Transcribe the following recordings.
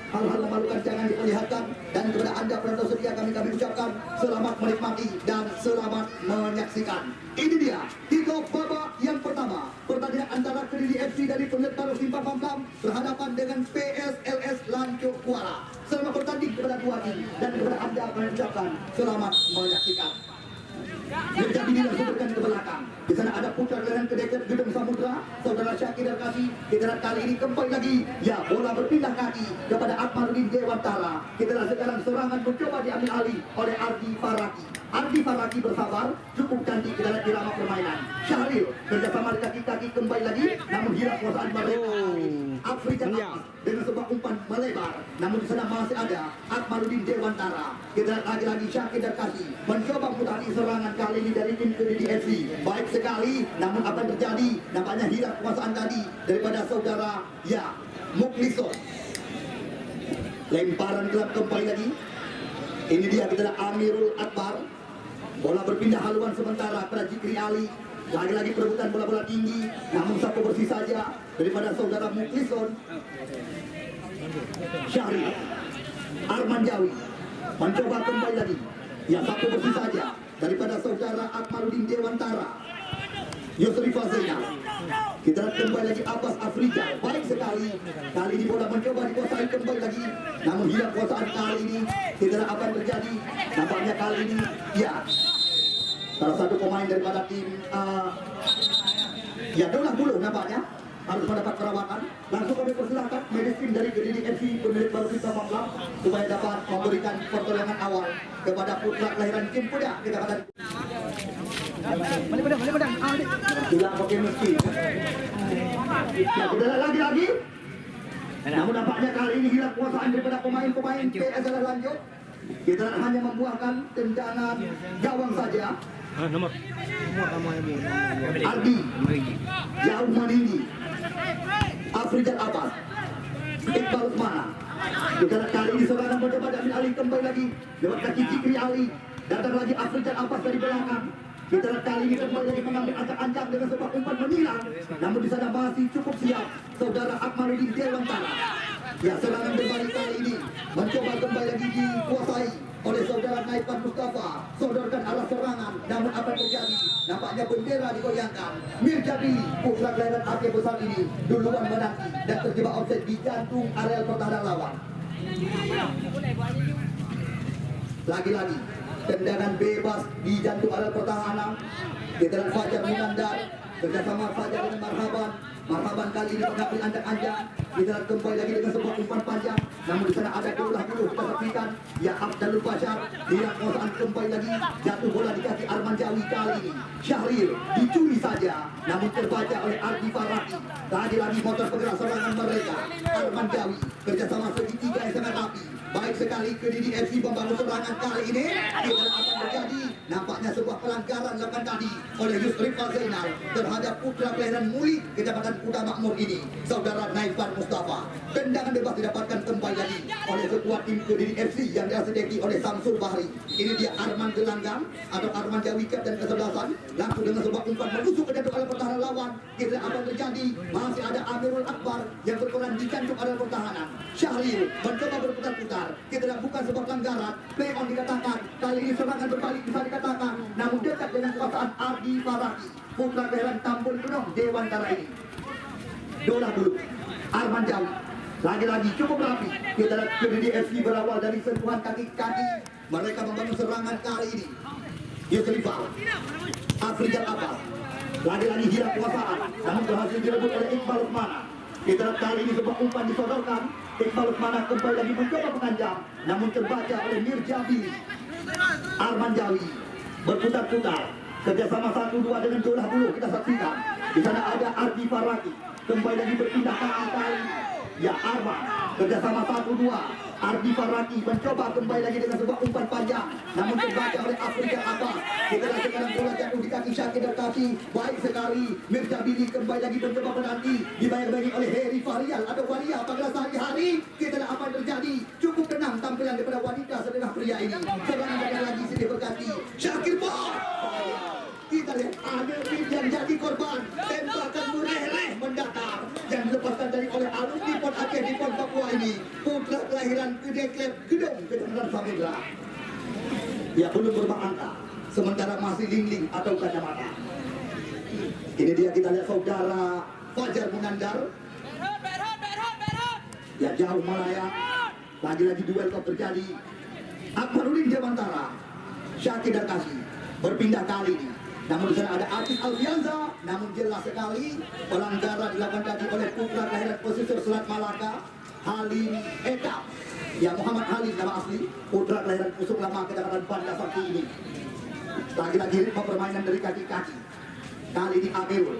hal-hal memalukan jangan diperlihatkan. Dan kepada Anda penonton setia kami ucapkan selamat menikmati dan selamat menyaksikan. Ini dia kick-off babak yang pertama, pertandingan antara Kediri FC dari Penyet Baru Simpang Pamkam berhadapan dengan PSLS Lanjut Kuala. Selamat bertanding kepada dua tim dan kepada Anda mengucapkan selamat menyaksikan. Menjadi dilangsungkan ke belakang. Di sana ada putar kelahiran ke dekat Gedung Samudra, saudara Syakir dan Kasih. Kita lihat kali ini kembali lagi. Ya, bola berpindah kaki kepada Akmaluddin Dewantara. Kita lihat sekarang serangan mencoba diambil alih oleh Ardi Faraki. Ardi Faraki bersabar, cukup cantik kita lihat irama permainan. Syahril kerjasama di kaki-kaki kembali lagi, namun hilang kuasaan mereka. Afrika Apas dengan sebuah umpan melebar, namun di sana masih ada Akmaluddin Dewantara. Kita lihat lagi-lagi Syakir dan Kasih mencoba mutari serangan kali ini dari tim Kediri FC. Baik sekali, namun apa yang terjadi? Nampaknya hilang kuasaan tadi daripada saudara Mukliso. Lemparan gelap kembali lagi. Ini dia kita lihat Amirul Akbar. Bola berpindah haluan sementara pada Jikri Ali. Lagi-lagi perebutan bola-bola tinggi, namun sapu bersih saja daripada saudara Muklison. Syahri Arman Jawi mencoba kembali lagi. Ya, sapu bersih saja daripada saudara Akmaluddin Dewantara. Yusri Fazena. Kita lihat kembali lagi Abbas Afrika. Baik sekali. Kali ini bola mencoba dikuasai kembali lagi, namun hilang kuasaan kali ini. Kita lihat apa yang terjadi. Nampaknya kali ini salah satu pemain daripada tim Daulah Buluh nampaknya harus mendapat perawatan. Langsung kami persilahkan medis tim dari Kediri FC pemilik Baru Simpang Pamkam supaya dapat memberikan pertolongan awal kepada putra kelahiran Kim Kuda. Kita kata tidak pakai mesin. Ya, sudah lagi. Namun nampaknya kali ini hilang kuasaan daripada pemain-pemain PSLS Lanjut. Kita hanya membuahkan tendangan gawang saja. Ardi jauh meninggi. Afrika Abbas, Iqbal Usmana. Kita kali ini serangan mencoba diambil alih kembali lagi lewat kaki Jikri Ali. Datang lagi Afrika Abbas dari belakang. Kita kali ini kembali lagi mengambil ancang-ancang dengan sebuah umpan menilang. Namun di sana masih cukup siap saudara Akmaluddin Dewantara. Ya, serangan berbalik kali ini mencoba kembali lagi dikuasai oleh saudara Naifan Mustafa. Sodorkan arah serangan, namun apa yang terjadi? Nampaknya bendera digoyangkan. Mirjadi, putra kelahiran Aceh besar ini duluan menanti dan terjebak offside di jantung areal pertahanan lawan. Lagi-lagi tendangan bebas di jantung areal pertahanan. Kita lihat Fajar Munandar kerjasama Fajar dengan Marhaban kali ini mengambil ancang-ancang. Kita lihat kembali lagi dengan sebuah umpan panjang, namun di sana ada Daulah Buluh. Kita saksikan ya Abdul Bashar hilang kuasaan kembali lagi, jatuh bola di kaki Arman Jawi. Kali ini Syahril dicuri saja, namun terbaca oleh Ardi Faraki. Lagi-lagi motor penggerak serangan mereka. Arman Jawi kerjasama segitiga yang sangat rapi. Baik sekali Kediri FC membangun serangan kali ini. Kita akan terjadi nampaknya sebuah pelanggaran lakukan tadi oleh Yusri Fazainal terhadap putra kelahiran Muli Kecamatan Kuda Makmur ini, saudara Naifan Mustafa. Tendangan bebas didapatkan kembali lagi oleh ketua tim Kediri FC yang diasedeki oleh Samsul Bahri. Ini dia Arman Gelanggang atau Arman Jawi dan kesebelasan. Langsung dengan sebuah umpan menusuk ke jantung area pertahanan lawan. Kita apa yang terjadi? Masih ada Amirul Akbar yang berperan di jantung area pertahanan. Syahril mencoba berputar-putar. Kita lihat bukan sebuah pelanggaran. Play on dikatakan. Kali ini serangan berbalik bisa dikatakan. Namun dekat dengan kuasaan Ardi Faraki, putra kelahiran Tambun Gunung Dewantara ini. Daulah Buluh, Arman Jawi. Lagi-lagi cukup rapi. Kita lihat Kediri FC berawal dari sentuhan kaki-kaki. Mereka membangun serangan kali ini. Yusrifa Afrika Abbas. Lagi-lagi hilang kuasaan, namun berhasil direbut oleh Iqbal Usmana. Kita lihat kali ini sebuah umpan disodorkan. Iqbal Usmana kembali lagi mencoba menganjam, namun terbaca oleh Mirjabi. Arman Jawi berputar-putar kerjasama 1-2 dengan Daulah Buluh. Kita saksikan di sana ada Ardi Faraki kembali lagi berpindah kali. Ya, Arman kerjasama 1-2. Ardi Faraki mencoba kembali lagi dengan sebuah umpan panjang, namun terbaca oleh Afrika Abbas. Kita lihat sekarang bola jatuh di kaki Syakir dan Kasih. Baik sekali Mirjabili kembali lagi mencoba menanti, dibayang-bayangi oleh Heri Fahrial atau Waria Paglas hari-hari. Kita lihat apa yang terjadi. Cukup tenang tampilan daripada wanita setengah pria ini. Serangan datang lagi sini berganti Syakir Bor. Kita lihat ada yang jadi korban tembakan mureh mendatar yang dilepaskan dari oleh alumni Pon Aceh di Pon Papua ini. putra kelahiran Kedeklep Gedong, Kecamatan Samudra. Ya belum berubah angka, sementara masih lingling atau kacamata. Ini dia, kita lihat saudara Fajar Munandar. Ya jauh melayang. Lagi-lagi duel kau terjadi. Akbarudin Jawantara, Syakir dan Kasih berpindah kali ini. Namun di sana ada Artis Alfianza. Namun jelas sekali pelanggaran dilakukan tadi oleh putra kelahiran pesisir Selat Malaka, Halim Eka. Ya Muhammad Halim nama asli, putra kelahiran Pusuk Lama Kecamatan Banda Sakti ini. Lagi-lagi ritme permainan dari kaki-kaki. Kali ini Amirul.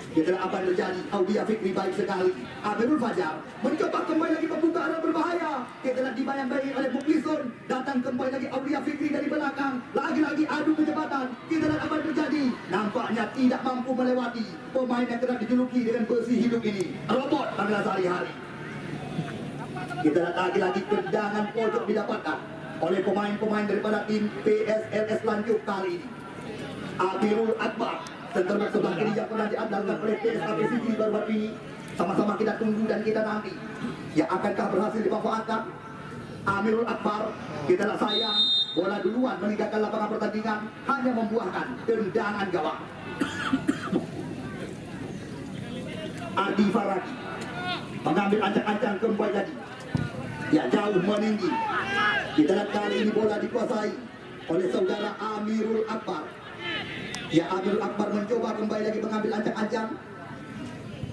Kira apa yang terjadi? Audia Fikri baik sekali. Amirul Fajar mencoba kembali lagi membuka arah berbahaya. Kira dibayang-bayangi oleh Muklison. Datang kembali lagi Audia Fikri dari belakang. Lagi-lagi adu kecepatan. Kira apa yang terjadi? Nampaknya tidak mampu melewati pemain yang kerap dijuluki dengan besi hidup ini. Robot adalah sehari-hari. Kita lihat lagi-lagi tendangan pojok didapatkan oleh pemain-pemain daripada tim PSLS Lanjut kali ini. Amirul Akbar, center back sebelah kiri yang pernah diandalkan oleh PSAP Sigi baru-baru ini. Sama-sama kita tunggu dan kita nanti. Ya akankah berhasil dimanfaatkan? Amirul Akbar, kita lihat sayang, bola duluan meninggalkan lapangan pertandingan, hanya membuahkan tendangan gawang. Adi Faraki mengambil ancang-ancang kembali lagi. Ya jauh meninggi. Kita lihat kali ini bola dikuasai oleh saudara Amirul Akbar. Ya Amirul Akbar mencoba kembali lagi mengambil ancang-ancang.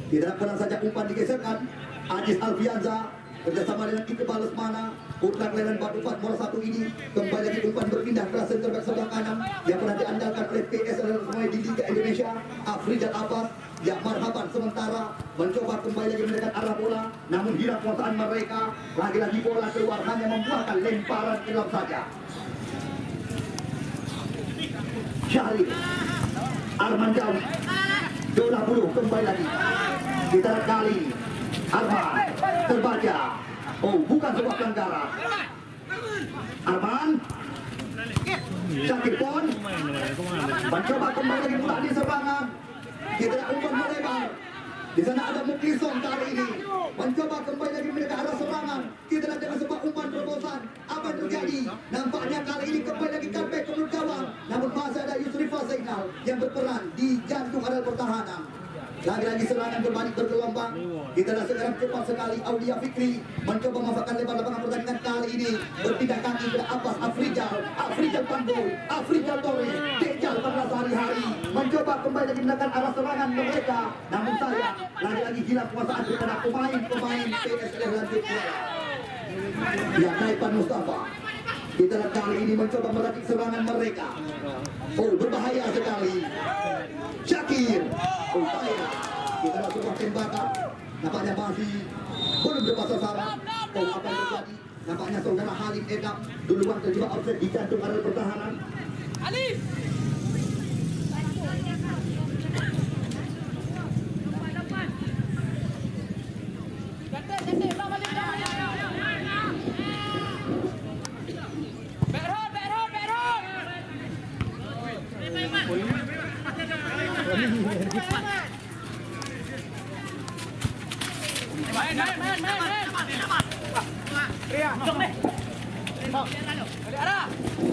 Kita lihat pelan saja umpan digeserkan. Ajis Alfianza bersama dengan Iqbal Lesmana, putra kelahiran Batu Fat Mora 1 ini. Kembali lagi umpan berpindah ke center back sebelah kanan yang pernah diandalkan oleh PSLS di Liga Indonesia, Afrizal Abbas. Ya marhaban sementara mencoba kembali lagi mendekat arah bola, namun hilang kuasaan mereka. Lagi-lagi bola keluar, hanya membuahkan lemparan ilam saja. Syarif Arman Jawi Dola Buluh kembali lagi. Kita lihat kali Arman terbaca. Oh bukan sebuah pelanggaran. Arman Syakir Pon mencoba kembali lagi pula di serangan. Kita lihat umpan melebar. Di sana ada Muklison kali ini mencoba kembali lagi mendekat arah serangan. Kita lihat dengan sebuah umpan terobosan. Apa yang terjadi? Nampaknya kali ini kembali lagi comeback ke menurut gawang. Namun masih ada Yusrifah Zainal yang berperan di jantung areal pertahanan. Lagi-lagi serangan berbalik bergelombang. Kita lihat sekarang cepat sekali Audia Fikri mencoba memanfaatkan lebar lapangan pertandingan kali ini. Berpindah kaki ke Abbas Afrizal Panggul, Afrizal Torres, Dejal pada sehari-hari. Mencoba kembali lagi menekan arah serangan mereka. Namun sayang, lagi-lagi hilang kuasaan daripada pemain-pemain PSLS Lanjut. Ya Naipan Mustafa. Kita lihat kali ini mencoba merakit serangan mereka. Oh berbahaya sekali. Syakir upaya. Kita lihat sebuah tembakan. Nampaknya masih belum tepat sasaran. Oh apa yang terjadi? Nampaknya saudara Halim Edam duluan terjebak offside di jantung areal pertahanan. Halim.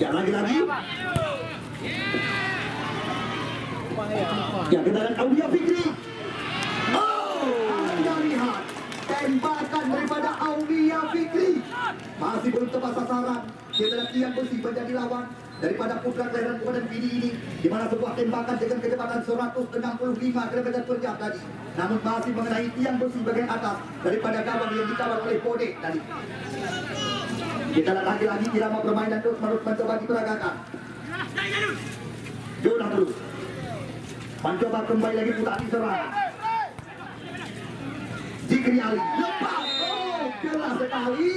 Ya lagi-lagi. Ya kita lihat Audia Fikri. Oh, Anda lihat tembakan daripada Audia Fikri masih belum tepat sasaran. Kita lihat tiang besi menjadi lawan daripada putra kelahiran Kabupaten Pidi ini, di mana sebuah tembakan dengan kecepatan 165 km/jam tadi, namun masih mengenai tiang besi bagian atas daripada gawang yang dikawal oleh Bode tadi. Kita lihat lagi-lagi irama permainan terus-menerus mencoba diperagakan. Jodoh terus mencoba kembali lagi putar di serangan. Zikri Ali lepas. Oh, keras sekali.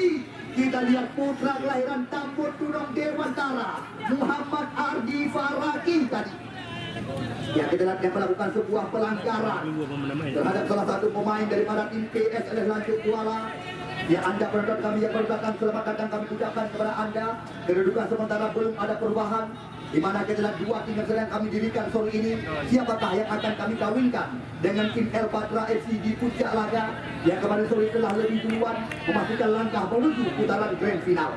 Kita lihat putra kelahiran Tambun Tunong Dewantara, Muhammad Ardi Faraki tadi. Ya kita lihat yang melakukan sebuah pelanggaran terhadap salah satu pemain daripada tim PSLS Lanjut Kuala. Ya Anda penonton kami yang berbahagia, selamat datang kami ucapkan kepada Anda. Kedudukan sementara belum ada perubahan. di mana kita lihat dua tim yang sedang kami dirikan sore ini. Siapakah yang akan kami kawinkan dengan tim El Patra FC di puncak laga yang kemarin sore telah lebih duluan memastikan langkah menuju putaran grand final.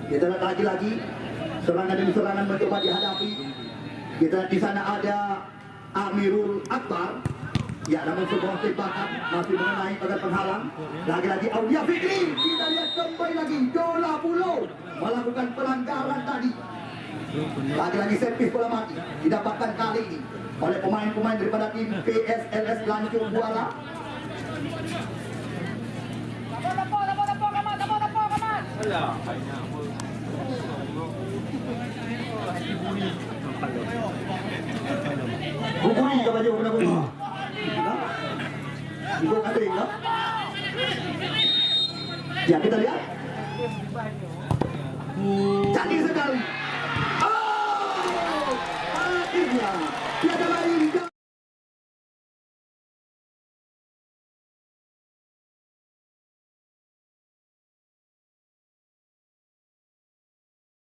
Kita lihat lagi-lagi serangan demi serangan mencoba dihadapi. Kita lihat di sana ada Amirul Akbar. Ya, namun sebuah tembakan masih mengenai pagar penghalang. Lagi-lagi Aulia Fikri. Kita lihat kembali lagi Dola Pulau melakukan pelanggaran tadi. Lagi-lagi servis bola mati didapatkan kali ini oleh pemain-pemain daripada tim PSLS Lancur Kuala. Bukuri ke baju kena bunga. Ibu kata ini, ya kita lihat. Cantik sekali. Oh, akhirnya tiada lain.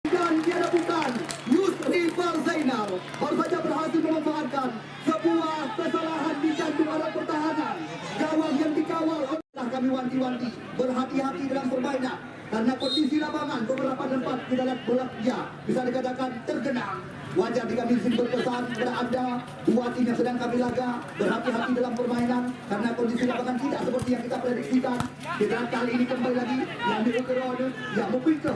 Dan tiada bukan Yusri Farzainal baru saja berhasil memanfaatkan sebuah kesalahan di jantung arah pertahanan. Gawang yang dikawal oleh kami wanti-wanti berhati-hati dalam permainan karena kondisi lapangan beberapa tempat kita lihat bola ya bisa dikatakan tergenang. Wajar jika kami berpesan kepada anda dua tim yang sedang kami laga berhati-hati dalam permainan karena kondisi lapangan tidak seperti yang kita prediksikan. Kita kali ini kembali lagi yang diukur ya mungkin ke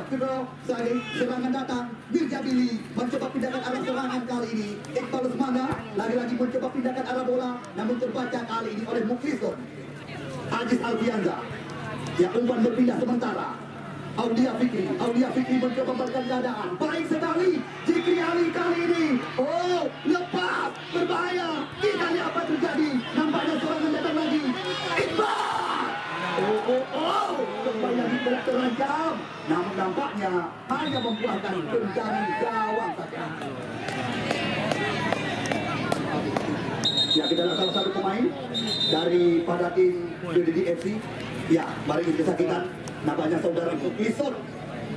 serangan datang Birjabili mencoba pindahkan arah serangan kali ini. Iqbal Usmana lagi-lagi mencoba pindahkan arah bola namun terbaca kali ini oleh Muklisun. Aziz Alfianza ya umpan berpindah sementara. Aulia Fikri mencoba membalikkan keadaan. Baik sekali Zikri Ali kali ini. Oh, lepas berbahaya. Kita lihat apa terjadi. Nampaknya serangan datang lagi. Iqbal. Oh, kembali lagi terancam. Namun nampaknya hanya membuahkan tendangan gawang saja. Ya, kita lihat salah satu pemain daripada tim DDD FC. Ya, mari kita saksikan. Nampaknya saudara Muklisun.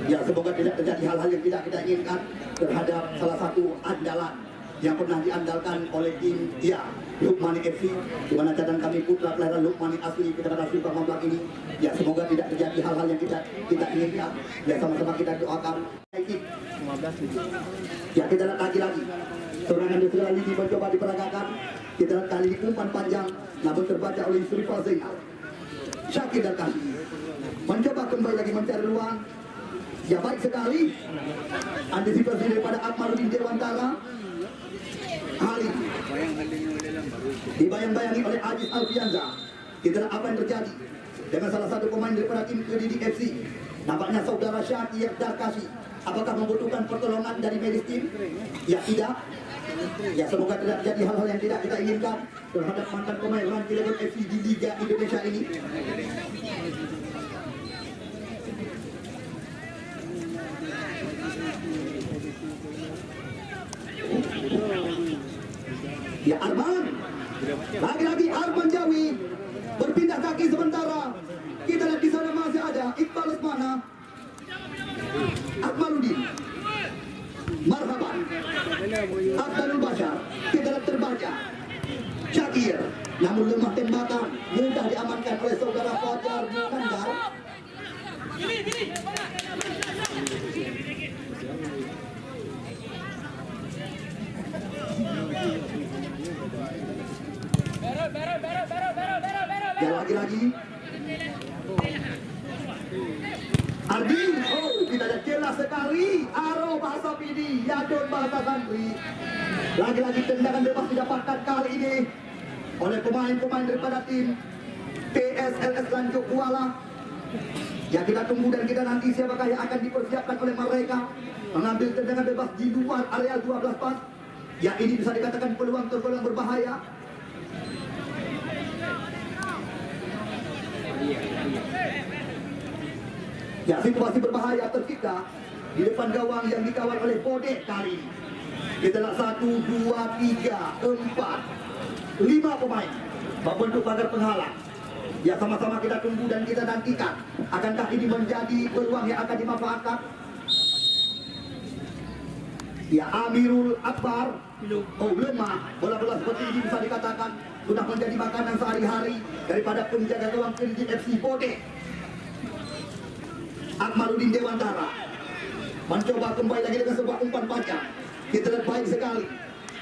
Ya, semoga tidak terjadi hal-hal yang tidak kita inginkan terhadap salah satu andalan yang pernah diandalkan oleh tim ya Lukmani FC, di mana cadang kami putra kelahiran Lukmani asli kita pada Super Mamlak ini. Ya, semoga tidak terjadi hal-hal yang kita inginkan. Ya, sama-sama kita doakan. Ya, kita lihat lagi-lagi serangan di sebelah lini mencoba diperagakan. Kita lihat kali ini umpan panjang namun terbaca oleh Yusri Farzainal. Syakir dan Kasi mencoba kembali lagi mencari ruang. Ya, baik sekali antisipasi daripada Akmaluddin Dewantara. Kali dibayang-bayangi oleh Aziz Alfianza. Kita lihat apa yang terjadi dengan salah satu pemain daripada tim DDD FC. Nampaknya saudara Syakir dan Kasi. Apakah membutuhkan pertolongan dari medis tim? Ya, tidak. Ya, semoga tidak terjadi hal-hal yang tidak kita inginkan terhadap mantan pemain Ranti Legon FC di Liga Indonesia ini. Ya, Arman. Lagi-lagi Arman Jawi berpindah kaki sementara. Kita lihat di sana masih ada Iqbal Usmana, Akmaluddin, Marhaban, Abdul Bashar. Kita lihat terbaca Syakir, namun lemah tembakan mudah diamankan oleh saudara Fajar Munandar. Ya, lagi-lagi Ardi. Oh, kita lihat jelas sekali Aro bahasa Pidi, Yadon bahasa Santri. Lagi-lagi tendangan bebas didapatkan kali ini oleh pemain-pemain daripada tim PSLS Lancur Kuala. Ya, kita tunggu dan kita nanti siapakah yang akan dipersiapkan oleh mereka mengambil tendangan bebas di luar area 12 pas. Ya, ini bisa dikatakan peluang tergolong berbahaya. Ya, situasi berbahaya tercipta di depan gawang yang dikawal oleh Bodek kali ini. Kita lihat 1, 2, 3, 4, 5 pemain membentuk pagar penghalang. Ya, sama-sama kita tunggu dan kita nantikan. Akankah ini menjadi peluang yang akan dimanfaatkan? Ya, Amirul Akbar. Oh, lemah. Bola-bola seperti ini bisa dikatakan sudah menjadi makanan sehari-hari daripada penjaga gawang Kredit FC Bode. Akmaluddin Dewantara mencoba kembali lagi dengan sebuah umpan panjang. Kita lihat baik sekali.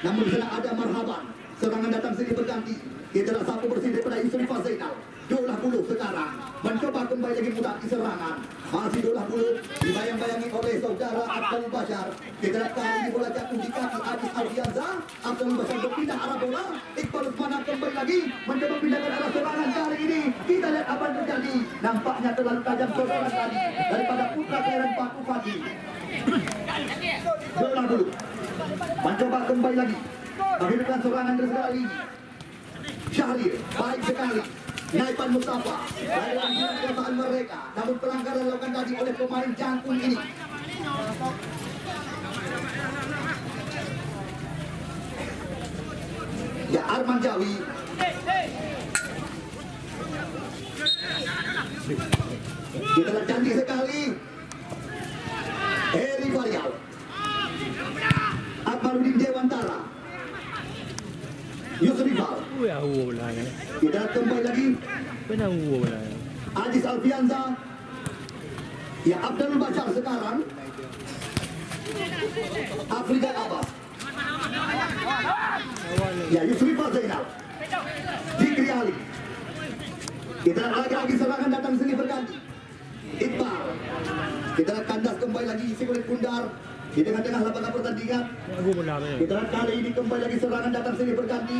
Namun di sana ada Marhaban. Serangan datang sini berganti. Kita lihat sapu bersih daripada Yusrifal Zainal. Dolah bulu sekarang mencoba kembali lagi mudah di serangan. Masih dolah bulu dibayang-bayangi oleh saudara Abdul Bashar. Kita lihat kali ini bola jatuh di kaki Adis Alfianza. Abdul Bashar berpindah arah bola. Iqbal Usmana kembali lagi mencoba pindahkan arah serangan. Kali ini kita lihat apa yang terjadi. Nampaknya terlalu tajam saudara tadi daripada putra kelahiran Batu Fadi. Dolah bulu mencoba kembali lagi menghidupkan serangan sekali. Syahrir baik sekali. Naipan Mustafa dalam kekuasaan mereka, namun pelanggaran dilakukan tadi oleh pemain jangkung ini. Ya, Arman Jawi. Kita lihat cantik sekali. Heri Varial. Akmaluddin Dewantara. Yusrifal. Kita kembali lagi. Adis Alfianza. Ya, Abdul Bashar sekarang. Afrika Abbas. Ya, Yusrifal Zainal. Fikri Ali. Kita lagi serangan datang sini berganti. Iqbal. Kita kandas kembali lagi isi kulit Pundar. Di tengah-tengah lapangan pertandingan. Kita lihat kali ini kembali lagi serangan datang sini berganti.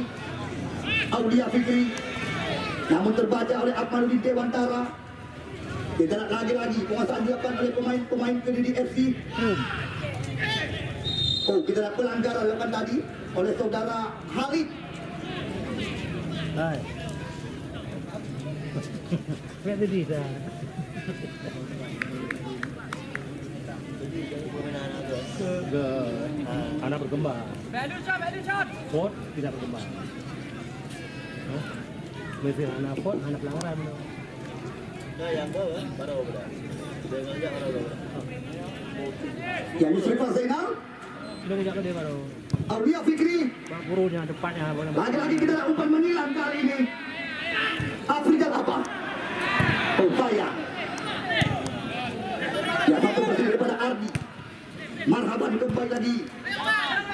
Aulia Fikri. Namun terbaca oleh Akmaluddin Dewantara. Kita lihat lagi penguasaan dilakukan oleh pemain Kediri FC. Oh, kita lihat pelanggaran dilakukan tadi oleh saudara Halid. Hai. Lihat tadi dah. Ke anak berkembang. Pot tidak berkembang. Mesti anak pot, anak pelanggaran. Yang baru dengan yang baru. Ya, Yusrifal Zainal. Sudah kejak ke dia baru. Aulia Fikri. Burunya depannya. Lagi-lagi kita lihat umpan menilang kali ini. Afrika apa? Oh, sayang. Ya, satu bersih daripada Ardi. Marhaban kembali lagi.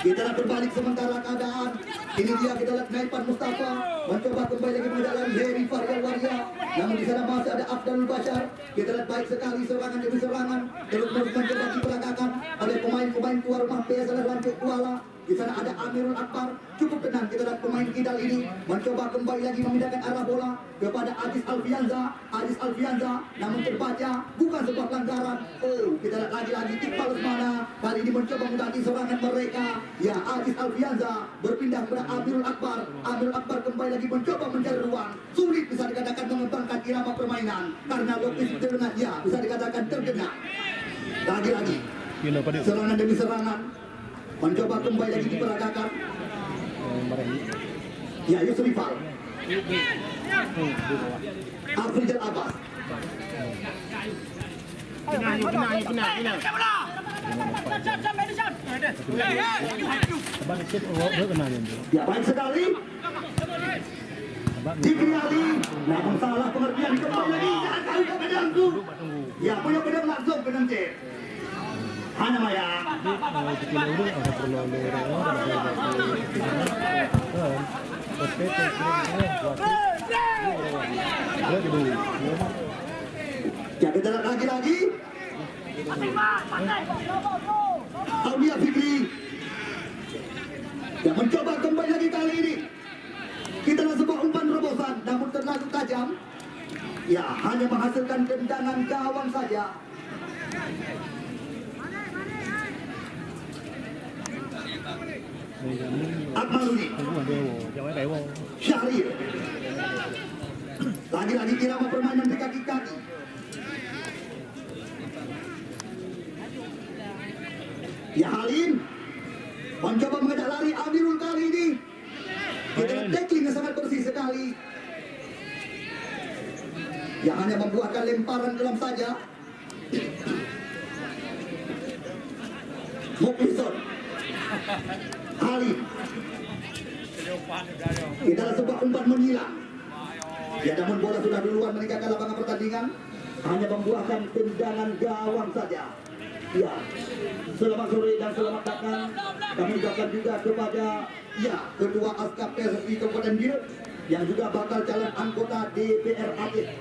Kita lihat berbalik sementara keadaan. Ini dia kita lihat Naipan Mustafa mencoba kembali lagi menjalan Heri Varial Waria. Namun di sana masih ada Abdul Bashar. Kita lihat baik sekali serangan demi serangan. Terus-menerus mencoba diperagakan oleh pemain-pemain tuan rumah PSL Lantik Kuala. Di sana ada Amirul Akbar. Cukup tenang kita lihat pemain Kidal ini mencoba kembali lagi memindahkan arah bola kepada Adis Alfianza. Adis Alfianza namun terbaca bukan sebuah pelanggaran. Oh, kita lihat lagi-lagi Iqbal Usmana kali ini mencoba mengganti serangan mereka. Ya, Adis Alfianza berpindah kepada Amirul Akbar. Amirul Akbar kembali lagi mencoba mencari ruang. Sulit bisa dikatakan mengembangkan irama permainan karena lokasi terdengar, ya bisa dikatakan terdengar. Lagi-lagi serangan demi serangan mencoba kembali lagi diperagakan. Ya, Yusrifal. Afrika Abbas. Ya, baik sekali. Fikri Ali. Namun salah pengertian kembali lagi. Jangan kali ke pedangku. Ya, punya pedang langsung pedang C. Hanya Maya. Ya, kita lihat lagi-lagi. Aulia Fikri. Ya, mencoba kembali lagi kali ini. Kita lihat sebuah umpan terobosan, namun terlalu tajam. Ya, hanya menghasilkan tendangan gawang saja. Akmaluddin. Syahrir. Lagi-lagi irama permainan di kaki-kaki. Ya, Halim mencoba mengajak lari Amirul kali ini. Kita lihat tackling yang sangat bersih sekali. Yang hanya membuahkan lemparan dalam saja. Muklisson. Khalid. Kita sebuah umpan menghilang. Ya, namun bola sudah duluan meninggalkan lapangan pertandingan. Hanya membuahkan tendangan gawang saja. Ya, selamat sore dan selamat datang. Kami ucapkan juga kepada Ketua Askap PSSI Kabupaten Biak yang juga bakal calon anggota DPR RI,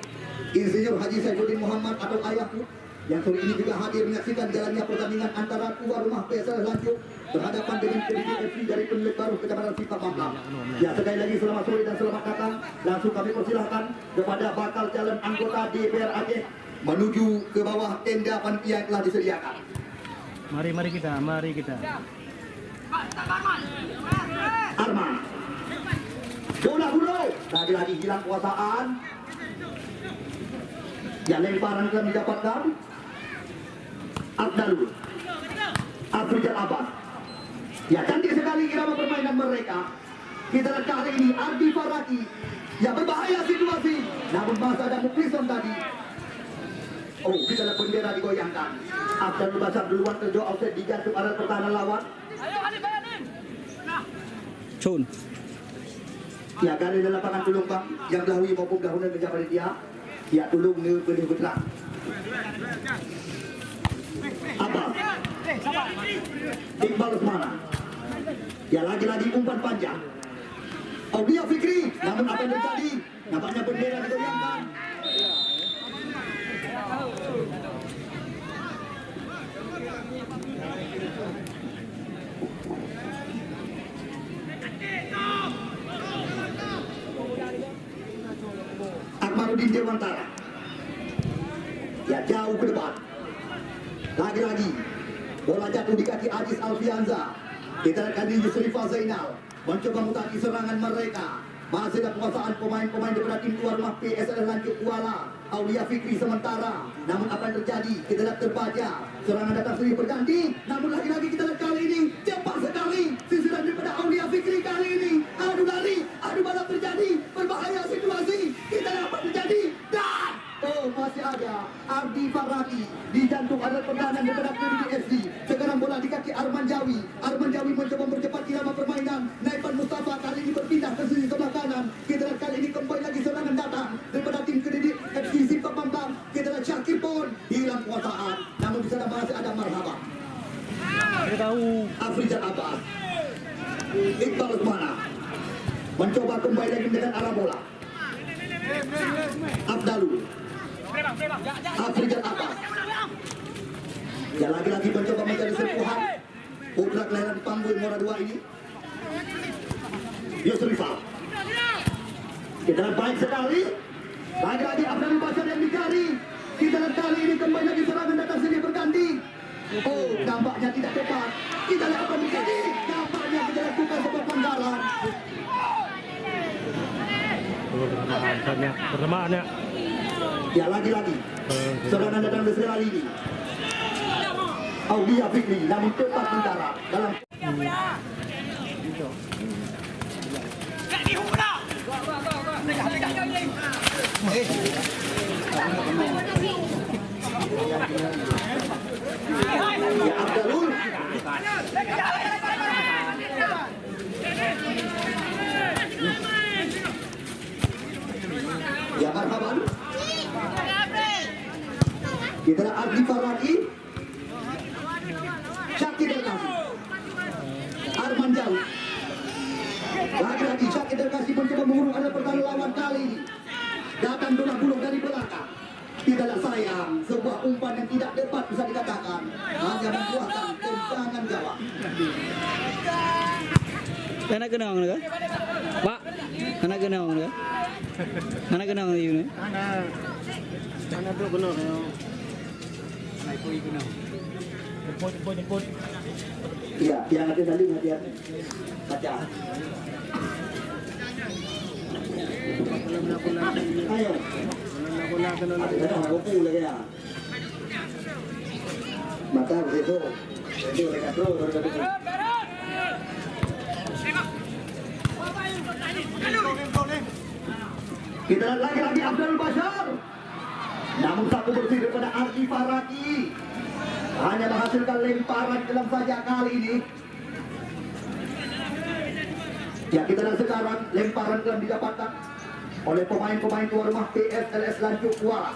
Insinyur Haji Saifuddin Muhammad atau Ayahku, yang sore ini juga hadir menyaksikan jalannya pertandingan antara tuan rumah PSS Lanjut berhadapan dengan Kediri FC dari Penelek Baru Kecamatan Sipapambang. Ya, sekali lagi selamat sore dan selamat datang. Langsung kami persilahkan kepada bakal calon anggota DPR Aceh menuju ke bawah tenda panitia yang telah disediakan. Mari kita. Arman. Bola dulu. Lagi-lagi hilang kuasaan. Ya, lemparan telah didapatkan. Abdalul. Afrijan Abbas. Ya, cantik sekali irama permainan mereka. Kita lihat kali ini Ardi Faraki. Ya, berbahaya situasi. Namun masa ada Muklisan tadi. Oh, kita lihat bendera digoyangkan. Abdalul Basar duluan terjauh offset di jantung area pertahanan lawan. Cun. Ya, kali dalam lapangan tulung bang yang dahului maupun dahunan mencapai dia. Ya, tulung ni boleh bergerak. Abbas. Iqbal Usmana. Ya, lagi-lagi umpan panjang. Aulia Fikri. Namun apa yang terjadi? Nampaknya bendera digoyangkan. Akmaruddin Dewantara. Ya, jauh ke depan. Lagi-lagi bola jatuh di kaki Aziz Alfianza. Kita lihat kali Yusrifah Zainal mencoba mengutaki serangan mereka. Masih ada penguasaan pemain-pemain daripada tim tuan rumah PSS Lanjut Kuala. Aulia Fikri sementara. Namun apa yang terjadi? Kita lihat terbaca. Serangan datang sendiri berganti. Namun lagi-lagi kita lihat kali ini cepat sekali sisiran daripada Aulia Fikri kali ini. Adu lari, adu balap terjadi. Berbahaya situasi. Kita lihat apa terjadi. Dan masih ada Ardi Faraki di jantung area pertahanan daripada Kediri FC. Sekarang bola di kaki Arman Jawi. Arman Jawi mencoba mempercepat irama permainan. Naifan Mustafa kali ini berpindah ke sisi sebelah kanan. Kita lihat kali ini kembali lagi serangan datang daripada tim Kediri FC Sipapambang. Kita lihat Syakir pun hilang kuasaan. Namun di sana masih ada Marhaba. Saya tahu. Afrijan Abbas. Iqbal Usmana mencoba kembali lagi dengan arah bola. Abdalul. Afrijan Abbas. Ya, lagi-lagi mencoba mencari sentuhan. Putra kelahiran Panggul Mora 2 ini. Yusrifah. Kita lihat baik sekali. Lagi-lagi Abdalul Basar yang dicari. Kita lihat kali ini kembali lagi serangan datang sini berganti. Oh, nampaknya tidak tepat. Kita lihat apa terjadi. Nampaknya kita lakukan sebuah pelanggaran. Bersamaan. Ya, lagi-lagi serangan datang dari kali ini. Aulia Fikri namun tepat mendarat dalam ya, Abdalul. Ya, Marhaban. Kita lihat Ardi Faraki. Syakir Delkasi. Arman Jawi. Lagi-lagi Syakir Delkasi mencoba mengurung area pertahanan lawan kali ini. Datang bola bulung dari belakang. Tidaklah sayang, sebuah umpan yang tidak tepat bisa dikatakan. Hanya membuahkan tendangan gawang. Anak kenang ke? Pak, anak kenang ke? Anak kenang ini? Mana tu benar? Jemput. Iya, yang ada tadi hati-hati. Baca. Ayo. Ada kopi lagi ya. Mata begitu. Itu mereka terus baru. Kita lihat lagi Abdul Basar. Namun satu bersih daripada Ardi Faraki. Hanya menghasilkan lemparan dalam saja kali ini. Ya, kita lihat sekarang lemparan telah didapatkan oleh pemain-pemain tuan rumah PSLS Lanjut Kuala.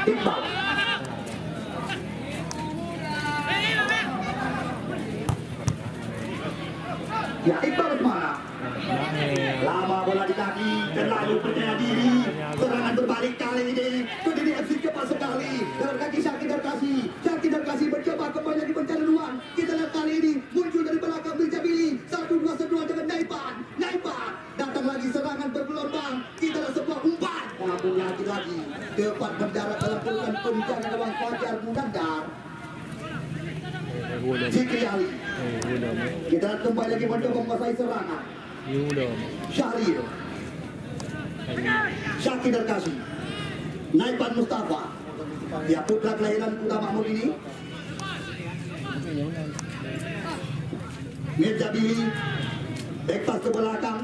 Iqbal. Ya, Iqbal kemana? Lama bola di kaki, terlalu percaya diri. Serangan berbalik kali ini. Kediri FC cepat sekali. Dalam kaki Syakir Darkasi. Syakir Darkasi mencoba kembali lagi mencari ruang. Kita lihat kali ini muncul dari belakang Biljabili. 1-2 dengan Naipan. Naipan datang lagi serangan bergelombang. Kita lihat sebuah umpan. Namun lagi-lagi tepat mendarat dalam pelukan pencari ruang Fajar Munandar. Zikri Ali. Kita lihat kembali lagi mencoba menguasai serangan. Syahrir. Syakir Darkasi. Naipan Mustafa. Ya, putra kelahiran Kuta Makmur ini. Biljabili. Back pass ke belakang.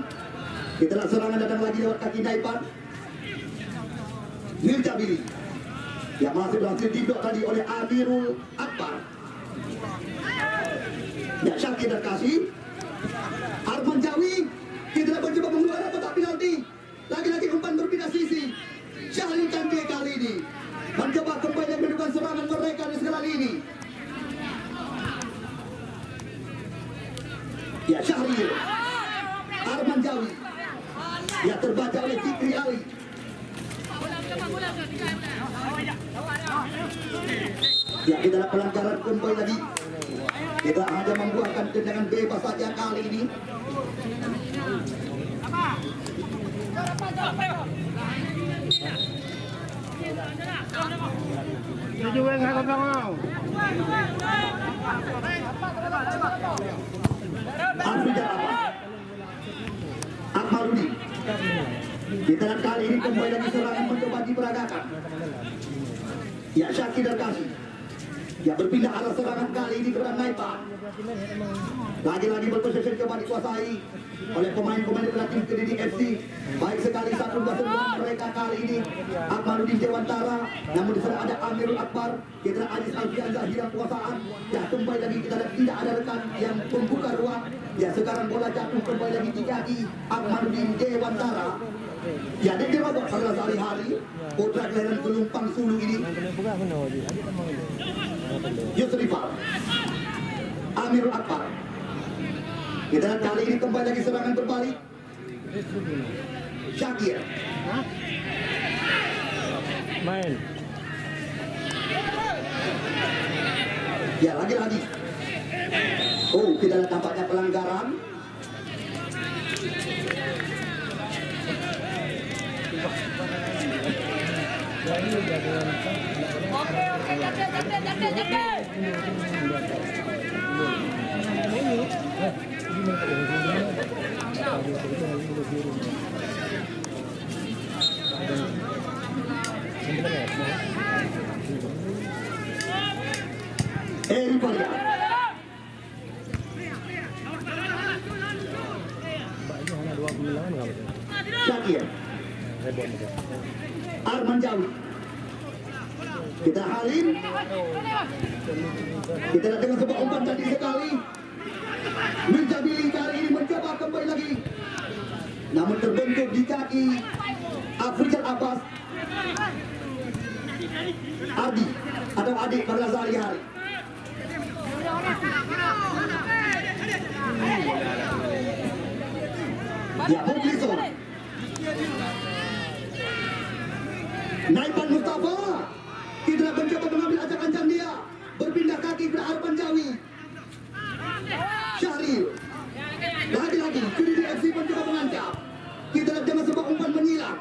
Kita lihat serangan datang lagi lewat kaki Naipan. Biljabili. Ya, masih berhasil diblok tadi oleh Amirul Akbar. Ya, Syakir Darkasi. Arman Jawi. Kita mencoba mengeluarkan kotak penalti. Lagi-lagi umpan berpindah sisi. Syahrir Kande kali ini mencoba kembali mendudukan serangan mereka di sekali ini. Ya, Syahrir. Arman Jawi. Ya, terbaca oleh Zikri Ali. Ya, kita lihat pelanggaran kembali lagi. Kita hanya membuahkan tendangan bebas saja kali ini. Akmaludin. Kita lihat kali ini kembali lagi serangan mencoba diperagakan. Ya, Syakir Darkasi. Ya, berpindah arah serangan kali ini kepada Naipan. Lagi-lagi berposisi coba dikuasai oleh pemain-pemain tim Kediri FC. Baik sekali 1-2 mereka kali ini. Akmaludin Dewantara. Namun di sana ada Amirul Akbar. Kita Aziz Alfianzah hilang kuasaan. Ya, kembali lagi kita lihat tidak ada rekan yang membuka ruang. Ya, sekarang bola jatuh kembali lagi di kaki Akmaludin Dewantara. Ya, dia dirobot pada sehari-hari. Putra kelahiran Gelumpang Sulu ini. Yusrifal. Amirul Akbar. Kita lihat kali ini kembali lagi serangan berbalik. Syakir. Main. Ya, lagi-lagi. Oh, kita lihat tampaknya pelanggaran. Eri Faria. Syakir. Arman Jawi. Kita Halim. Kita lihat dengan sebuah umpan tadi sekali. Biljabili kali ini mencoba kembali lagi. Namun terbentuk di kaki Afrikan Abbas. Ardi atau adik pada sehari-hari. Ya, Mukhlisun. Naipan Mustafa. Kita mencoba mengambil acak-acak dia. Berpindah kaki ke Arman Jawi. Syahrir. Lagi-lagi Kediri FC mencoba mengancam. Kita lihat dengan sebuah umpan menyilang.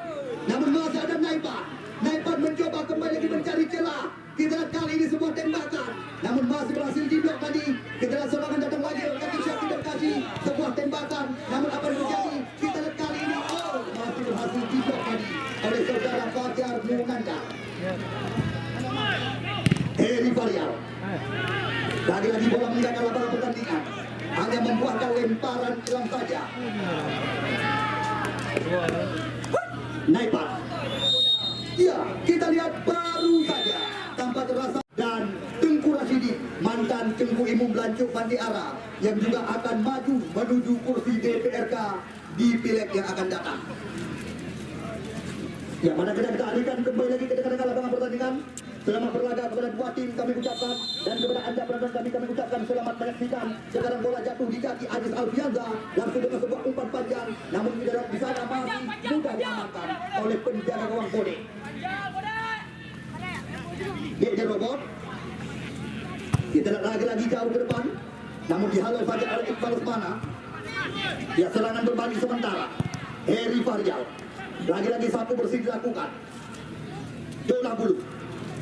Namun masih ada Naipan. Naipan mencoba kembali lagi mencari celah. Kita lihat kali ini sebuah tembakan. Namun masih berhasil diblok tadi. Kita lihat serangan datang lagi oleh kaki Syakir Darkasi. Sebuah tembakan. Namun apa yang terjadi? Kita lihat kali ini. Oh, masih berhasil diblok tadi oleh saudara Fajar Munandar. Eri Faria. Lagi-lagi bola meninggalkan lapangan pertandingan. Hanya membuahkan lemparan hilang saja. Naipan. Ya, kita lihat baru saja tanpa terasa. Dan Tengku Rashidi, mantan tendangan Tengku Imum Lancuk Pantiara yang juga akan maju menuju kursi DPRK di pileg yang akan datang. Ya, mana kita alihkan kembali lagi ke dekat lapangan pertandingan. Selamat berlaga kepada dua tim kami ucapkan, dan kepada anda penonton kami ucapkan selamat menyaksikan. Sekarang bola jatuh di kaki Aziz Alfianza langsung dengan sebuah umpan panjang, namun di dalam di sana masih mudah diamankan oleh penjaga gawang Bode. Dia robot. Kita lagi jauh ke depan, namun dihalau saja oleh Iqbal Usmana. Ya, serangan berbalik sementara. Heri Faryal. Lagi-lagi satu bersih dilakukan. Dola Bulu.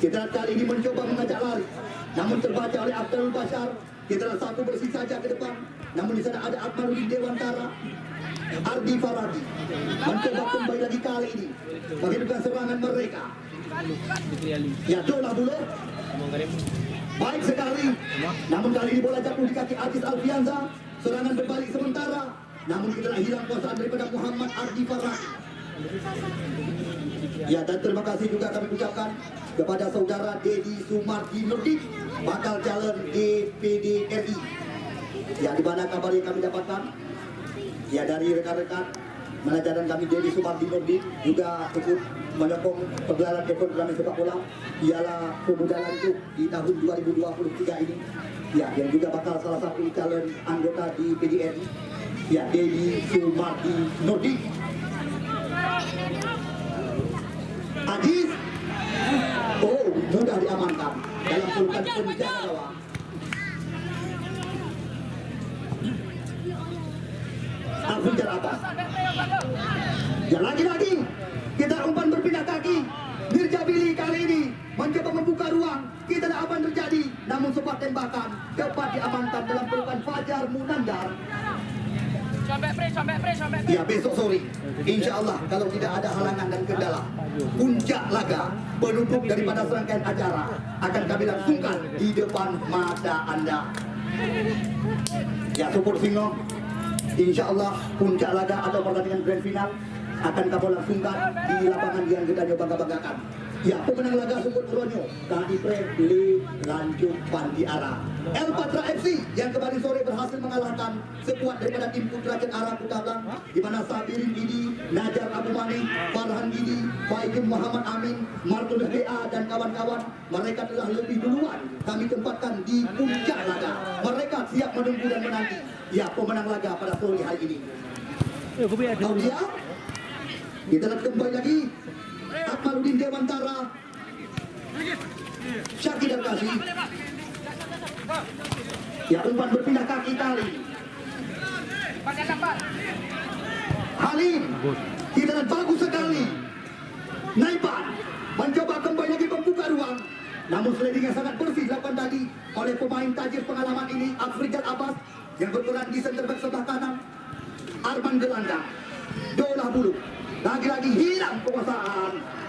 Kita kali ini mencoba mengajak lari, namun terbaca oleh Abdul Bashar. Kita satu bersih saja ke depan, namun di sana ada Akmaluddin Dewantara. Ardi Faradi mencoba kembali lagi kali ini menghidupkan serangan mereka. Ya, Dola Bulu. Baik sekali, namun kali ini bola jatuh di kaki Aziz Alfianza. Serangan berbalik sementara, namun kita hilang kuasaan daripada Muhammad Ardi Faradi. Ya, dan terima kasih juga kami ucapkan kepada saudara Dedi Sumardi Nurdin, bakal calon DPD RI. Ya, di mana kabar yang kami dapatkan? Ya, dari rekan-rekan manajemen kami Dedi Sumardi Nurdin juga ikut menyokong pergelaran ekonomi sepak bola ialah Pemuda Lancuk di tahun 2023 ini. Ya, yang juga bakal salah satu calon anggota di PDN. Ya, Dedi Sumardi Nurdin. Aziz, oh, mudah diamankan dalam pelukan penjaga gawang. Alfijar Abbas. Ya, lagi-lagi kita umpan berpindah kaki. Mirja Billy kali ini mencoba membuka ruang. Kita tak apa yang terjadi, namun sempat tembakan dapat diamankan dalam pelukan Fajar Munandar. Ya, besok sore insya Allah kalau tidak ada halangan dan kendala, puncak laga penutup daripada serangkaian acara akan kami langsungkan di depan mata anda. Ya, Super Singo, insya Allah puncak laga atau pertandingan grand final akan kami langsungkan di lapangan yang kita bangga-banggakan. Ya, pemenang laga Super Ronyo kami Preli Lancuk Pantiara. El Patra FC yang kemarin sore berhasil mengalahkan sekuat daripada tim Putra Arah Kutablang, di mana Sabirin Didi, Najar Abu Mani, Farhan Didi, Faikim Muhammad Amin, Martun BA dan kawan-kawan, mereka telah lebih duluan kami tempatkan di puncak laga. Mereka siap menunggu dan menanti. Ya, pemenang laga pada sore hari ini. Aulia, kita lihat kembali lagi. Akmaluddin Dewantara, Syakir Al-Kasi. Ya, umpan berpindah kaki kali. Halim, kita lihat bagus sekali. Naipan mencoba kembali lagi membuka ruang, namun sliding yang sangat bersih dilakukan tadi oleh pemain tajir pengalaman ini, Afrijal Abbas, yang berperan di center back sebelah kanan. Arman Gelandang, Dola Bulu, lagi-lagi hilang kekuasaan.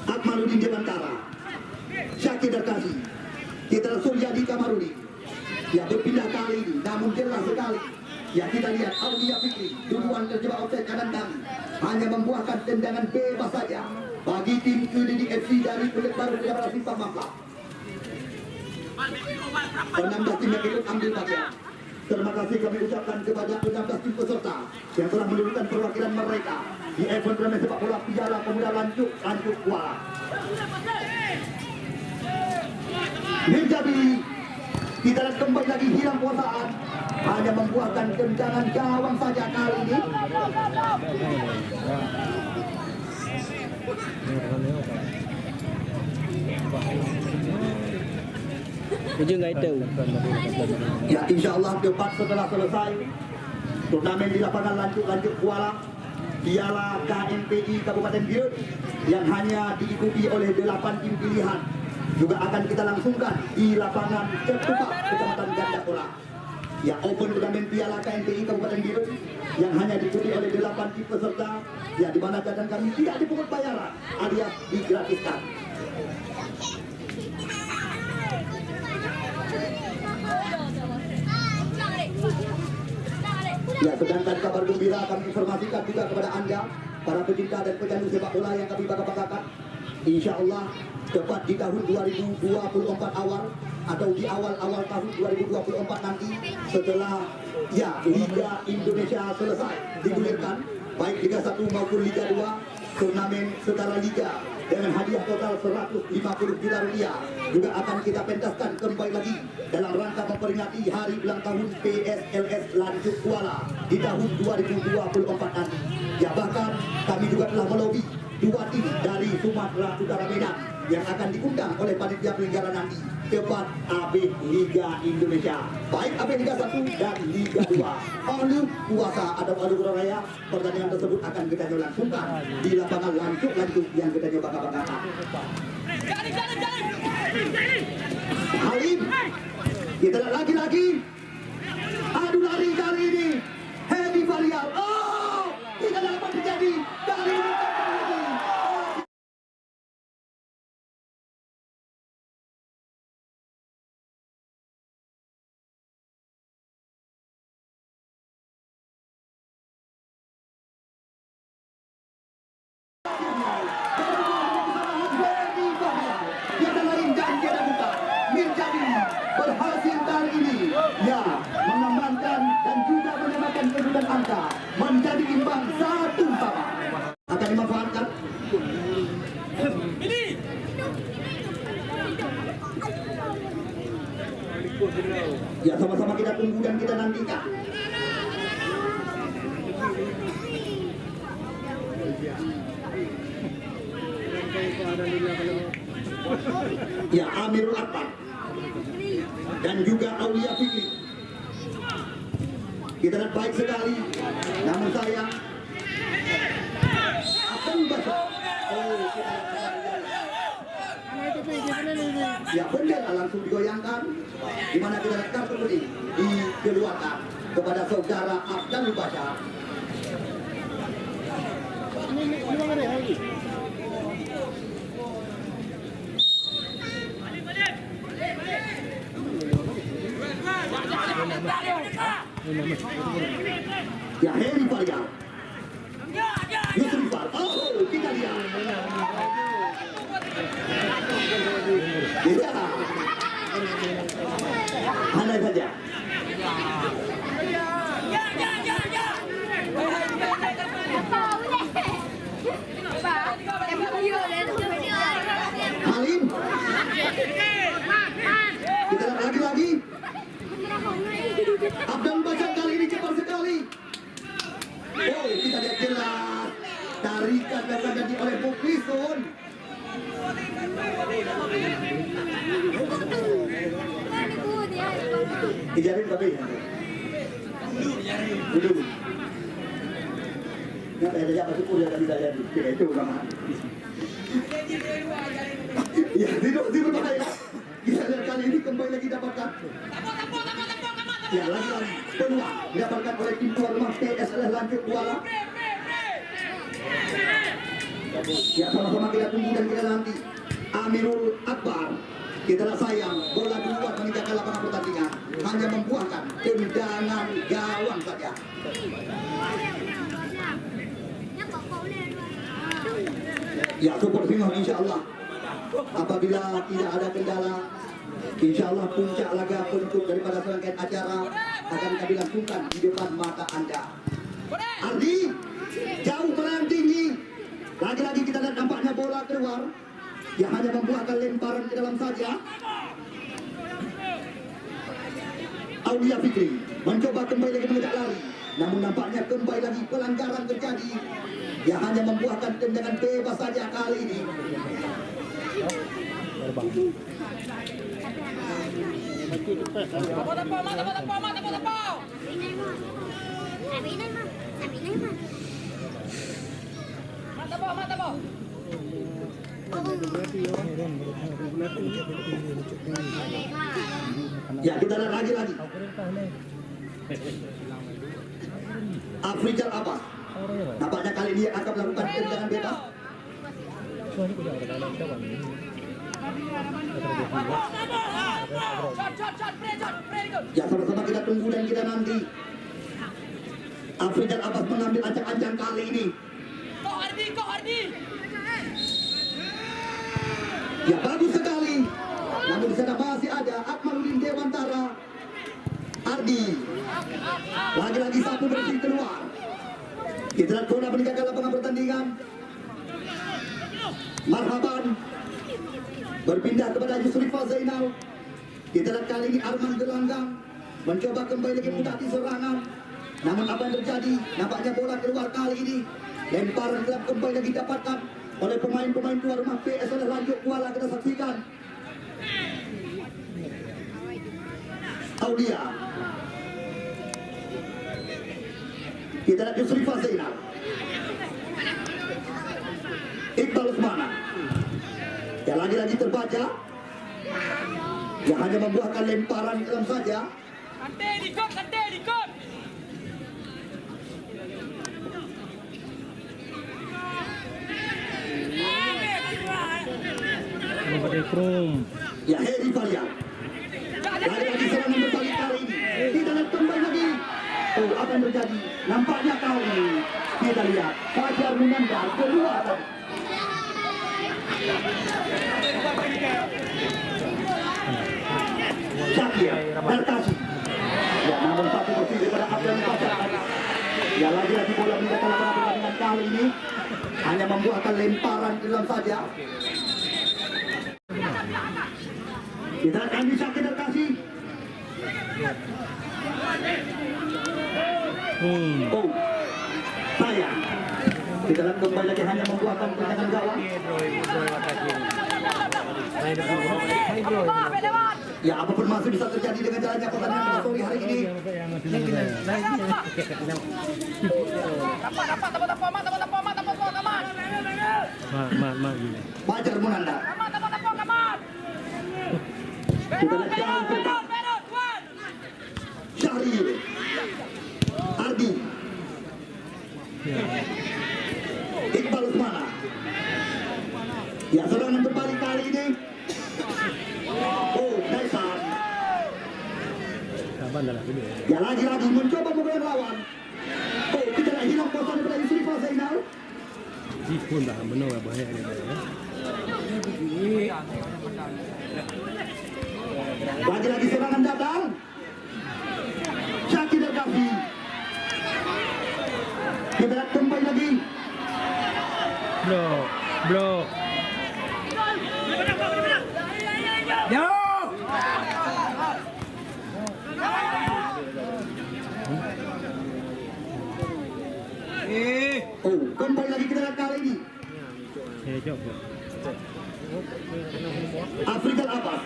Akmaluddin Dewantara, Syakir Al-Kasi, kita Suryadi Kamarudi. Ya, berpindah kali ini, namun jelas sekali. Ya, kita lihat Aulia Fikri duluan terjebak offside kanan kami, hanya membuahkan tendangan bebas saja bagi tim Kediri FC dari Kulit Baru Jawa Simpang Mampang. 16 tim yang ikut ambil bagian. Terima kasih kami ucapkan kepada 16 tim peserta yang telah menurunkan perwakilan mereka di event turnamen sepak bola Piala Pemuda Lancuk Kuala. Menjadi kita lihat kembali lagi hilang kuasaan, hanya membuahkan tendangan gawang saja kali ini. Ya, insya Allah tepat setelah selesai turnamen di lapangan Lancuk Kuala, Piala KMPI Kabupaten Biren yang hanya diikuti oleh 8 tim pilihan juga akan kita langsungkan di lapangan Cetupak, Kecamatan Gandapura. Ya, open turnamen Piala KMPI Kabupaten Biren yang hanya diikuti oleh 8 tim peserta, ya, di mana cadang kami tidak dipungut bayaran alias digratiskan. Ya, sedangkan kabar gembira kami informasikan juga kepada anda, para pecinta dan pecandu sepak bola yang kami bangga-banggakan. Insya Allah tepat di tahun 2024 awal atau di awal-awal tahun 2024 nanti setelah ya Liga Indonesia selesai digulirkan, baik Liga 1 maupun Liga 2, turnamen setara liga dengan hadiah total 150 juta rupiah juga akan kita pentaskan kembali lagi dalam rangka memperingati hari ulang tahun PSLS Lanjut Kuala di tahun 2024 nanti. Ya, bahkan kami juga telah melobi 2 tim dari Sumatera Utara Medan yang akan diundang oleh panitia penyelenggara nanti, tepat AB Liga Indonesia, baik AB Liga 1 dan Liga 2. Adu kuasa atau adu raya, pertandingan tersebut akan kita langsungkan di lapangan Lanjut yang kita bangga-banggakan. Halim, kita lihat lagi-lagi adu lari kali ini, Hedi Varial. Oh, tidak dapat terjadi kali ini. Berhasil kali ini ya mengamankan dan juga menyamakan kedudukan angka menjadi imbang 1-1. Akan dimanfaatkan ya, sama-sama kita tunggu dan kita nantikan. Ya, Amirul Akbar dan juga Aulia Fikri, kita lihat baik sekali, namun sayang akan baca. Oh, ya, bendera langsung digoyangkan, di mana kita lihat kartu kuning dikeluarkan kepada saudara Abdul Bashar. Ya, Heri Faryal, Yusuf Far. Oh, kita lihat. Ya, andai saja. Halim, kita lihat lagi-lagi. Abdul Bashar kali ini cepat sekali. Oh, kita lihat jelas tarikan yang terjadi oleh Muklisun. Dijarin tapi dulu. Nggak ada siapa syukur yang bisa jadi. Itu sama. Ya, tidur bahaya. Kita lihat kali ini kembali lagi dapatkan. Ya, lagi-lagi peluang didapatkan oleh tim tuan rumah PSLS Lanjut Kuala. Ya, sama-sama kita tunggu dan kita nanti. Amirul Akbar, kita sayang bola keluar meninggalkan lapangan pertandingan, hanya membuahkan tendangan gawang saja. Ya, super final insya Allah. Apabila tidak ada kendala, insya Allah puncak laga penutup daripada serangkaian acara akan kami langsungkan di depan mata Anda. Ardi, jauh melayang tinggi. Lagi-lagi kita lihat nampaknya bola keluar. Ya, hanya membuahkan lemparan ke dalam saja. Aulia Fikri mencoba kembali lagi mengejar lari, namun nampaknya kembali lagi pelanggaran terjadi. Ya, hanya membuahkan tendangan bebas saja kali ini. Ya, kita lihat lagi. Afrika Abbas, nampaknya kali ini akan melakukan tendangan bebas. Ya, sama-sama kita tunggu dan kita nanti. Afrika Abbas mengambil ancang-ancang kali ini. Kok Ardi. Ya, bagus sekali. Namun di sana masih ada Dewantara. Ardi. Lagi-lagi sapu bersih keluar. Kita lihat bola meninggalkan lapangan pertandingan. Marhaban berpindah kepada Yusrifah Zainal. Kita lihat kali ini Arman Gelanggang mencoba kembali lagi mendaki serangan. Namun apa yang terjadi? Nampaknya bola keluar kali ini. Lemparan gelap kembali lagi didapatkan oleh pemain-pemain tuan rumah PS oleh Lanjut Kuala. Kita saksikan. Aulia. Kita lihat Yusrifah Zainal. Iqbal Usmana. Ya lagi-lagi terbaca. Dia hanya membuahkan lemparan dalam saja. Kante dikot. Ya Heri Faryal. Lagi-lagi serangan berbalik kali ini. Kita lihat kembali lagi. Oh, apa yang terjadi? Nampaknya kali ini kita lihat Fajar Munandar keluar. Syakir Darkasi. Ya, namun satu bersih daripada Abdul Fajar. Ya, lagi-lagi bola meninggalkan lapangan pertandingan kali ini hanya membuahkan lemparan dalam saja. Kita akan bisa kita kasih. Oh, sayang. Kita akan kembali lagi hanya membuahkan tendangan gawang. Ya, apapun masih bisa terjadi dengan jalannya pertandingan pada sore hari ini. Fajar Munandar. Kita lihat jauh ke depan. Syahrir. Ardi. Iqbal Usmana. Ya, serangan berbalik kali ini. Oh, Daisan. Ya, lagi-lagi mencoba memukul lawan. Oh, kita lihat hilang posan daripada Yusrifah Zainal. Lagi-lagi serangan datang. Syakir Darkasi. Kita lihat kembali lagi. Blok. Oh, kembali lagi kita lihat kali ini. Afrikal Abbas.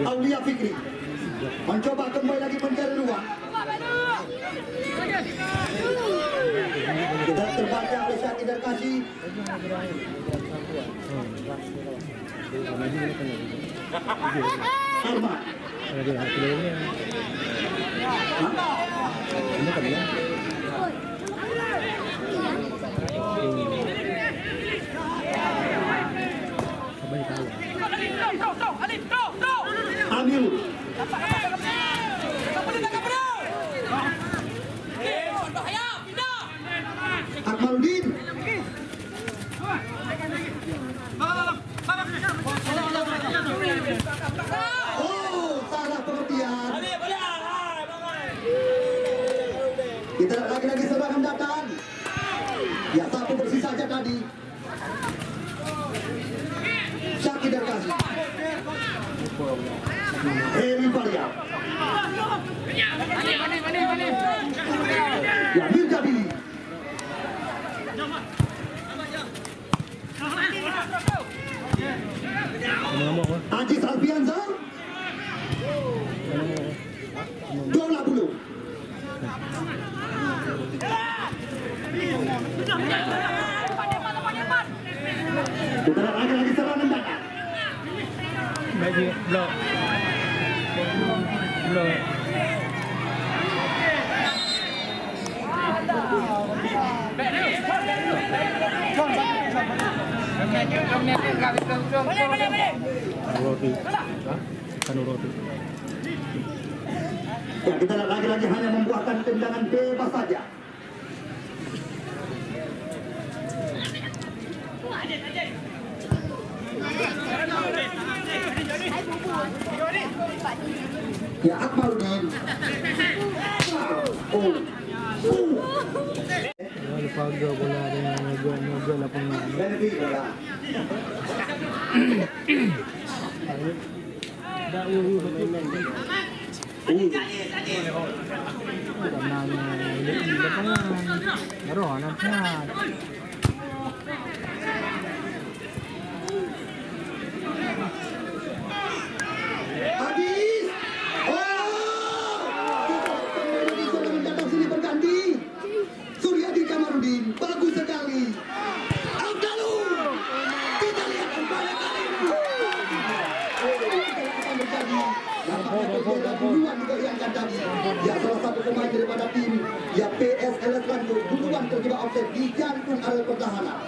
Aulia Fikri. Mencoba kembali lagi mencari ruang. Kita terbaca oleh Syakir Darkasi. Arman. Amil. Akmaluddin. Oh, salah pengertian. Kita lagi-lagi serangan datang. Ya, satu bersih saja tadi. Syakir Darkasi. Heri Faryal. Ya, Mirza Billy. Ajis Alfianza. Dola Bulu. Kita lagi-lagi serangan datang. Blok. Roti. Ikan roti. Ya, kita lagi-lagi hanya membuahkan tendangan bebas saja. Ya Akmaludin. Oh. Lupaga bola dengan nyoga lapangan. Benefit bola. Habis. Oh. Kembali datang sini berganti. Suryadi Kamarudin, bagus sekali. Abdalu. Kita lihat kembali kali ini. Akan terjadi. Nampaknya berbeda duluan digoyangkan tadi. Ya salah satu pemain daripada tim ya PSLS Lanjut duluan terjebak offside di jantung area pertahanan.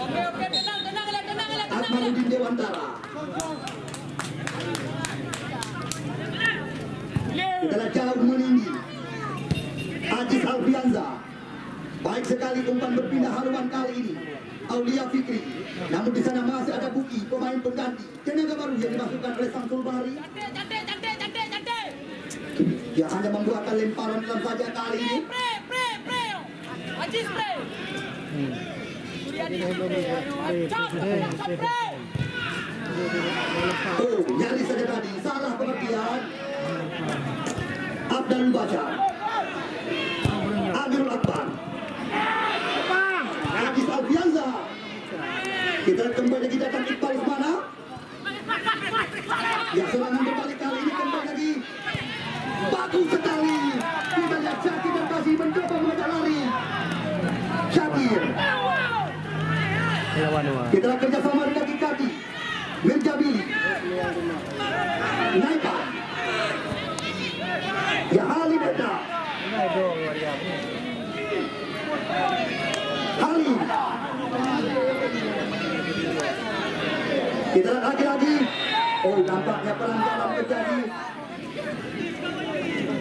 Oke, tenang. Akmaludin Dewantara. Kita lihat jauh meninggi. Ajis Alfianza. Baik sekali umpan berpindah haluan kali ini. Aulia Fikri. Namun di sana masih ada Buki, pemain pengganti. Tenaga baru yang dimasukkan oleh Samsul Bahari. Cantik. Dia hanya membuatkan lemparan dalam saja kali ini. Pre. Ajis pre. Suryadi pre. Oh, nyaris saja tadi. Salah pengertian. Abdul Bashar. Amirul Akbar. Ajis Alfianza. Kita kembali lagi datang Iqbal Ismana. Ya serangan berbalik kali ini kembali lagi. Bagus sekali. Kita lihat Syakir dan Kasih mencoba mengejar lari. Syakir. Kita lihat kerjasama dengan kaki. Mirjabili. Naipan. Ya Halim Eda. Halim. Kita lihat lagi. Oh, nampaknya pelanggaran terjadi.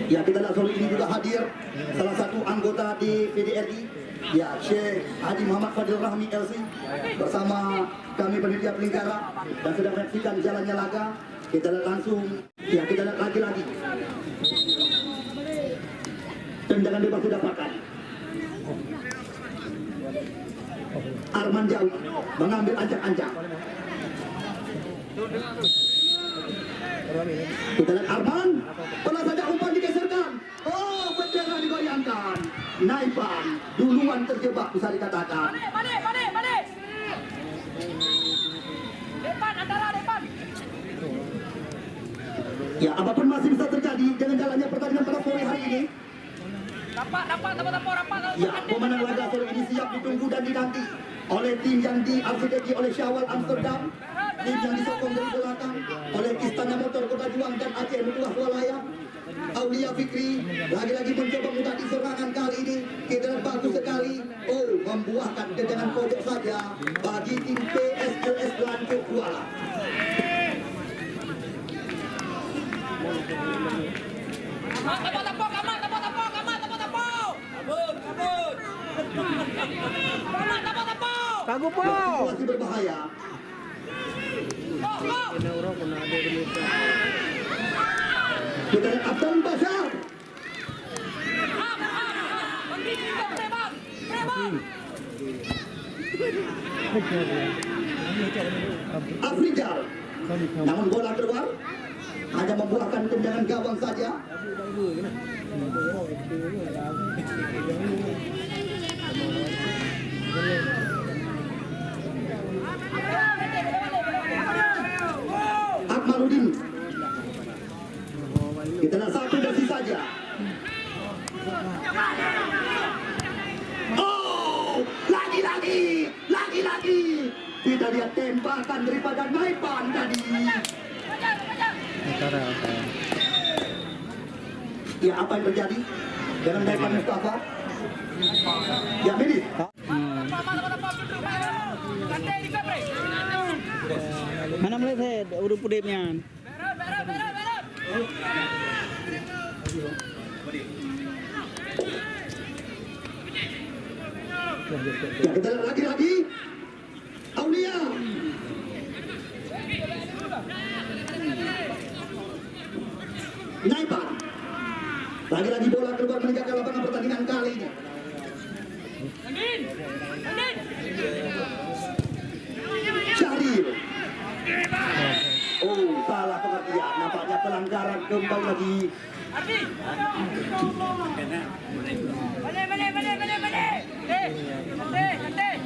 Ya, kita lihat sore ini juga hadir salah satu anggota di PDRI, ya Syekh Haji Muhammad Fadil Rahmi LC bersama kami panitia pelingkara dan sedang menyaksikan jalannya laga. Kita lihat langsung, ya kita lihat lagi. Tendangan bebas didapatkan. Arman Jawi mengambil ancak-ancak. Kita lihat Arman, bola saja umpan digeserkan. Oh, bendera digoyangkan. Naipan duluan terjebak bisa dikatakan. Balik. Depan. Ya, apapun masih bisa terjadi dengan jalannya pertandingan pada sore hari ini. Rapat. Ya, pemenang laga sore ini siap ditunggu dan dinanti oleh tim yang diarsiteki oleh Syawal Amsterdam, tim yang disokong dari belakang oleh Istana Motor Kota Juang dan Aceh Mutuah Swalaya. Aulia Fikri lagi-lagi mencoba mudah di serangan kali ini. Kita lihat bagus sekali. Oh, membuahkan tendangan pojok saja bagi tim PSLS Lanjut Kuala. Tapok. Tago po. Situasi berbahaya. Kita lihat Abdul Bashar. Afrizal. Namun bola keluar hanya membuahkan tendangan gawang saja. Akmaludin. Kita lihat satu bersih saja. Oh, lagi. Kita lihat tembakan daripada Naipan tadi. Ya, apa yang terjadi dengan Naipan Mustafa? Ya, Medis. Mana melihat udah pudipnya. Ya, kita lihat lagi-lagi. Aulia. Naipan. Lagi-lagi bola keluar meninggalkan lapangan pertandingan kali ini. Angin. Angin. Syahrir. Oh, salah pengertian. Nampaknya pelanggaran kembali lagi. Ardi. Balik, balik, balik, balik, balik. Cantik, cantik.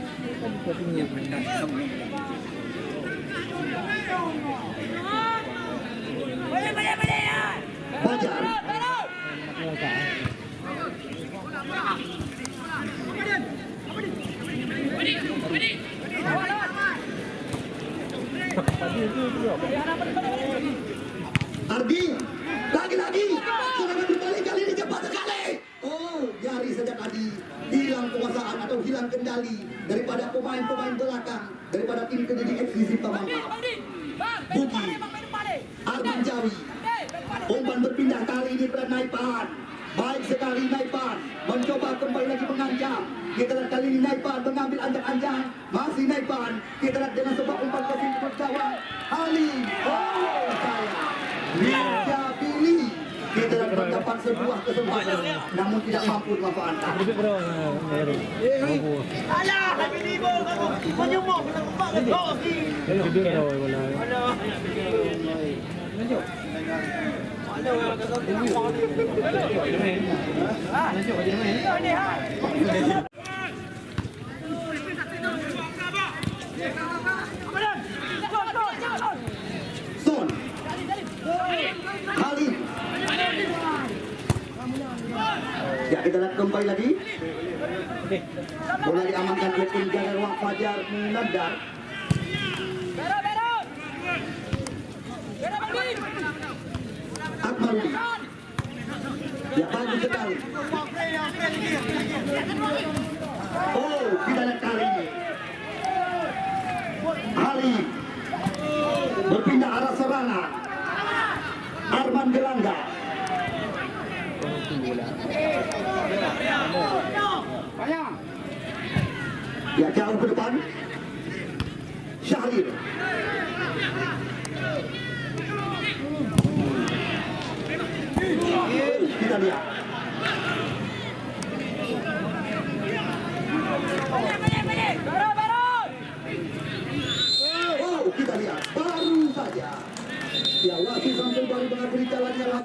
Balik, balik, balik. Fajar. Taruh. Lawan, lawan. Ardi. Lagi-lagi. Serangan berbalik kali ini cepat sekali. Oh, nyaris saja tadi hilang kekuasaan atau hilang kendali daripada pemain-pemain belakang daripada tim kediri eksklusif Tamangka. Buki. Arman Jawi. Umpan berpindah kali ini pada Naipan. Baik sekali Naipan mencoba kembali lagi mengancam. Kita lihat kali ini Naipan mengambil anjang-anjang. Masih Naipan. Kita lihat dengan sebuah umpan ke sini berjawab. Ali. Oh, saya. Ninja Billy. Kita lihat mendapat sebuah kesempatan namun tidak mampu dimanfaatkan. Alah, lagi ni bol kamu. Menyumuk nak empat ke gol si. Son. Khalid. Ya, kita lihat kembali lagi. Bola diamankan oleh penjaga ruang Fajar Munandar. Beru, beru. Beru pergi. Akmaludi. Ya, bagus sekali. Oh, kita lihat kali ini. Ali berpindah arah serangan. Arman Gelangga. Ya, jauh ke depan. Syahrir. Kita lihat